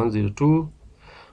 102।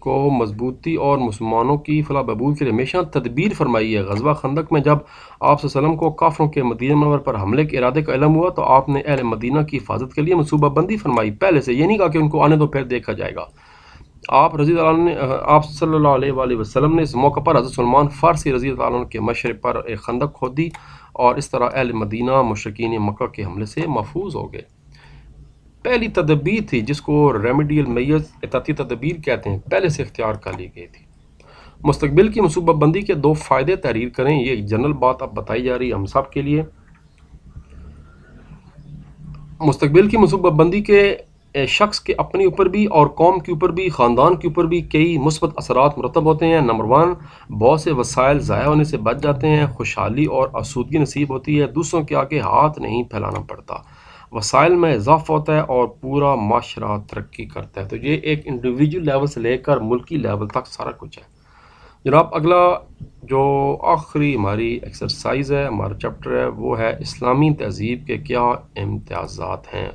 کو مضبوطی اور مسلمانوں کی فلاح بہبود کے لیے ہمیشہ تدبیر فرمائی ہے۔ غزوہ خندق میں جب آپ صلی اللہ علیہ وسلم کو کافروں کے مدینہ منور پر حملے کے ارادے کا علم ہوا تو آپ نے اہل مدینہ کی حفاظت کے لیے منصوبہ بندی فرمائی۔ پہلے سے یہ نہیں کہا کہ ان کو آنے دو پھر دیکھا جائے گا۔ آپ صلی اللہ علیہ وآلہ وسلم نے اس موقع پر حضرت سلمان فارسی رضی اللہ عنہ کے مشورے پر ایک خندق کھودی اور اس طرح اہل مدینہ مشرکین مکہ کے حملے سے محفوظ ہو گئے۔ پہلی تدبیر تھی جس کو ریمیڈیل میئرز احتیاطی تدبیر کہتے ہیں، پہلے سے اختیار کر لی گئی تھی۔ مستقبل کی منصوبہ بندی کے 2 فائدے تحریر کریں۔ یہ ایک جنرل بات اب بتائی جا رہی ہے ہم سب کے لیے۔ مستقبل کی منصوبہ بندی کے شخص کے اپنے اوپر بھی اور قوم کے اوپر بھی، خاندان کے اوپر بھی کئی مثبت اثرات مرتب ہوتے ہیں۔ نمبر 1، بہت سے وسائل ضائع ہونے سے بچ جاتے ہیں، خوشحالی اور آسودگی نصیب ہوتی ہے، دوسروں کے آگے ہاتھ نہیں پھیلانا پڑتا، وسائل میں اضافہ ہوتا ہے اور پورا معاشرہ ترقی کرتا ہے۔ تو یہ ایک انڈیویجول لیول سے لے کر ملکی لیول تک سارا کچھ ہے۔ جناب اگلا جو آخری ہماری ایکسرسائز ہے، ہمارا چیپٹر ہے، وہ ہے اسلامی تہذیب کے کیا امتیازات ہیں۔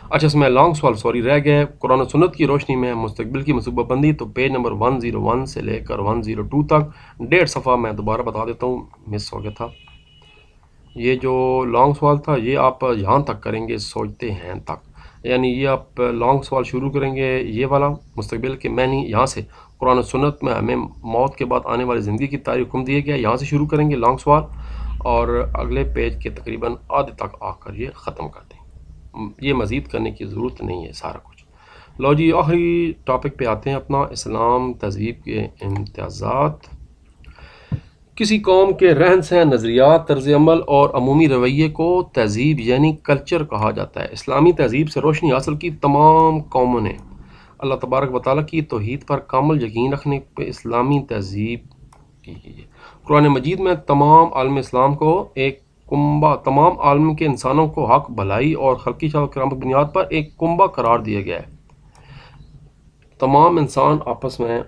اچھا اس میں لانگ سوال رہ گئے۔ قرآن و سنت کی روشنی میں مستقبل کی منصوبہ بندی، تو پیج نمبر 101 سے لے کر 102 تک 1.5 صفحہ میں دوبارہ بتا دیتا ہوں، مس ہو گیا تھا۔ یہ جو لانگ سوال تھا یہ آپ یہاں تک کریں گے، سوچتے ہیں تک، یعنی یہ آپ لانگ سوال شروع کریں گے یہ والا مستقبل کے معنی، یہاں سے قرآن و سنت میں ہمیں موت کے بعد آنے والی زندگی کی تاریخ حکم دیا گیا، یہاں سے شروع کریں گے لانگ سوال، اور اگلے پیج کے تقریباً آدھے تک آ کر یہ ختم کر دیں۔ یہ مزید کرنے کی ضرورت نہیں ہے سارا کچھ۔ لو جی آخری ٹاپک پہ آتے ہیں اپنا، اسلام تہذیب کے امتیازات۔ کسی قوم کے رہن سہن، نظریات، طرز عمل اور عمومی رویے کو تہذیب یعنی کلچر کہا جاتا ہے۔ اسلامی تہذیب سے روشنی حاصل کی تمام قوموں نے اللہ تبارک و تعالیٰ کی توحید پر کامل یقین رکھنے پہ اسلامی تہذیب کی ہے۔ قرآن مجید میں تمام عالم اسلام کو ایک کنبہ، تمام عالم کے انسانوں کو حق، بھلائی اور خلقی شان و کرامت کی بنیاد پر ایک کنبہ قرار دیا گیا ہے۔ تمام انسان آپس میں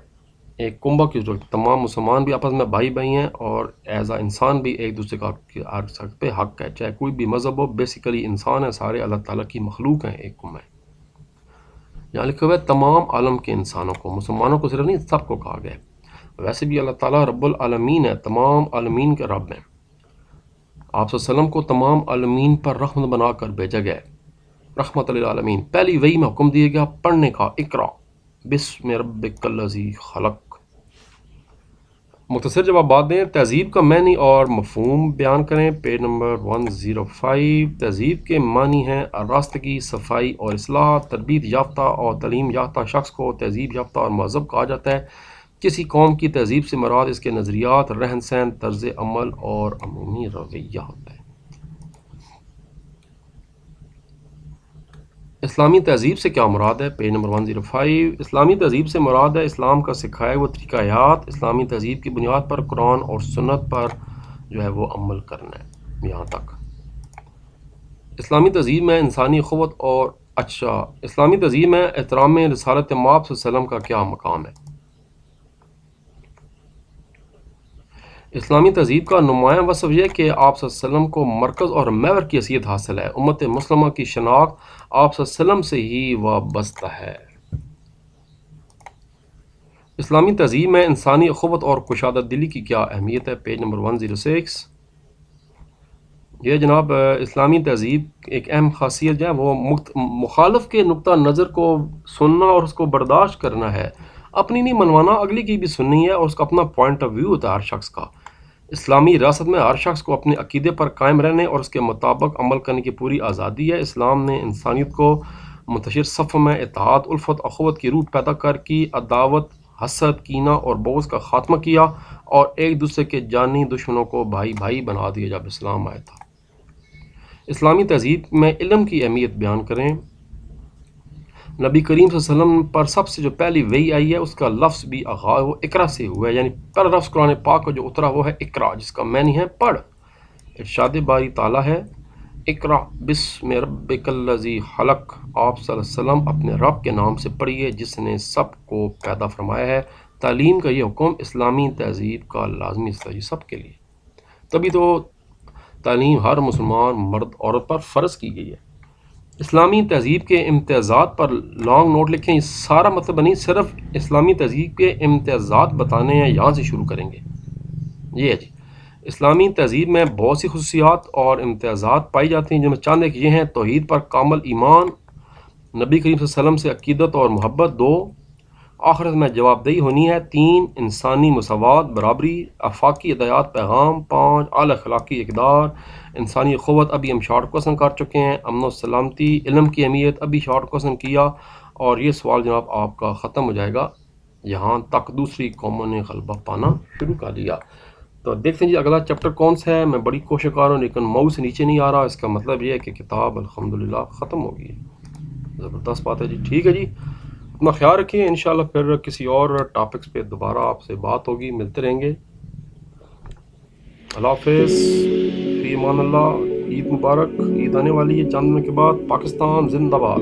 ایک کنبہ کی ضرورت، تمام مسلمان بھی آپس میں بھائی بھائی ہیں اور ایز اے انسان بھی ایک دوسرے کا ہر شخص پہ حق ہے، چاہے کوئی بھی مذہب ہو، بیسیکلی انسان ہے، سارے اللہ تعالیٰ کی مخلوق ہیں، ایک کنبہ ہے۔ یہاں لکھا ہوا ہے تمام عالم کے انسانوں کو، مسلمانوں کو صرف نہیں، سب کو کہا گیا ہے۔ ویسے بھی اللہ تعالیٰ رب العالمین ہے، تمام عالمین کے رب ہیں۔ آپ صلی اللہ علیہ وسلم کو تمام عالمین پر رحمت بنا کر بھیجا گیا ہے، رحمت للعالمین۔ پہلی وحی میں حکم دیا گیا پڑھنے کا، اقرا بسم ربک الذی خلق۔ مختصر جوابات دیں، تہذیب کا معنی اور مفہوم بیان کریں، پیج نمبر 105۔ تہذیب کے معنی ہیں راستگی، صفائی اور اصلاح۔ تربیت یافتہ اور تعلیم یافتہ شخص کو تہذیب یافتہ اور مہذب کہا جاتا ہے۔ کسی قوم کی تہذیب سے مراد اس کے نظریات، رہن سہن، طرز عمل اور عمومی رویہ ہوتا ہے۔ اسلامی تہذیب سے کیا مراد ہے، پیج نمبر 105۔ اسلامی تہذیب سے مراد ہے اسلام کا سکھایا ہوا طریقہ حیات، اسلامی تہذیب کی بنیاد پر قرآن اور سنت پر جو ہے وہ عمل کرنا ہے، یہاں تک۔ اسلامی تہذیب میں انسانی اخوت اور اسلامی تہذیب میں احترام رسالت مآب صلی اللہ علیہ وسلم کا کیا مقام ہے۔ اسلامی تہذیب کا نمایاں وصف یہ کہ آپ صلی اللہ علیہ وسلم کو مرکز اور محور کی حیثیت حاصل ہے۔ امت مسلمہ کی شناخت آپ صلی اللہ علیہ وسلم سے ہی وابستہ ہے۔ اسلامی تہذیب میں انسانی اخوت اور کشادہ دلی کی کیا اہمیت ہے، پیج نمبر 106۔ یہ جناب اسلامی تہذیب ایک اہم خاصیت جو ہے وہ مخالف کے نقطہ نظر کو سننا اور اس کو برداشت کرنا ہے، اپنی نہیں منوانا، اگلی کی بھی سننی ہے، اور اس کا اپنا پوائنٹ آف ویو ہوتا ہے ہر شخص کا۔ اسلامی ریاست میں ہر شخص کو اپنے عقیدے پر قائم رہنے اور اس کے مطابق عمل کرنے کی پوری آزادی ہے۔ اسلام نے انسانیت کو منتشر صف میں اتحاد، الفت، اخوت کی روح پیدا کر کی، عداوت، حسد، کینہ اور بغض کا خاتمہ کیا اور ایک دوسرے کے جانی دشمنوں کو بھائی بھائی بنا دیا جب اسلام آیا تھا۔ اسلامی تہذیب میں علم کی اہمیت بیان کریں۔ نبی کریم صلی اللہ علیہ وسلم پر سب سے جو پہلی وحی آئی ہے اس کا لفظ بھی آغاز وہ اقرا سے ہوا ہے، یعنی پہلا لفظ قرآن پاک کا جو اترا وہ ہے اقرا، جس کا معنی ہے پڑھ۔ ارشاد باری تعالیٰ ہے اقرا بسم ربک الذی خلق، آپ صلی اللہ علیہ وسلم اپنے رب کے نام سے پڑھیے جس نے سب کو پیدا فرمایا ہے۔ تعلیم کا یہ حکم اسلامی تہذیب کا لازمی حصہ ہے سب کے لیے، تبھی تو تعلیم ہر مسلمان مرد عورت پر فرض کی گئی ہے۔ اسلامی تہذیب کے امتیازات پر لانگ نوٹ لکھیں. یہ سارا مطلب نہیں، صرف اسلامی تہذیب کے امتیازات بتانے ہیں، یہاں سے شروع کریں گے. یہ ہے جی، اسلامی تہذیب میں بہت سی خصوصیات اور امتیازات پائی جاتی ہیں، جن میں چند ایک یہ ہیں: توحید پر کامل ایمان، نبی کریم صلی اللہ علیہ وسلم سے عقیدت اور محبت. 2، آخرت میں جواب دہی ہونی ہے. 3، انسانی مساوات، برابری، آفاقی ہدایات پیغام. 5، اعلی اخلاقی اقدار، انسانی اخوت. ابھی ہم شارٹ کوسچن کر چکے ہیں. امن و سلامتی، علم کی اہمیت، ابھی شارٹ کوسچن کیا، اور یہ سوال جناب آپ کا ختم ہو جائے گا. یہاں تک دوسری قوموں نے غلبہ پانا شروع کر دیا. تو دیکھتے ہیں جی اگلا چیپٹر کون سا ہے. میں بڑی کوشش کر رہا ہوں لیکن ماؤس نیچے نہیں آ رہا. اس کا مطلب یہ ہے کہ کتاب الحمدللہ ختم ہو گئی ہے. زبردست بات ہے جی. ٹھیک ہے جی، اپنا خیال رکھیے. انشاءاللہ پھر کسی اور ٹاپکس پہ دوبارہ آپ سے بات ہوگی، ملتے رہیں گے. اللہ حافظ، فی امان اللہ. عید مبارک. عید آنے والی ہے چند دنوں کے بعد. پاکستان زندہ باد.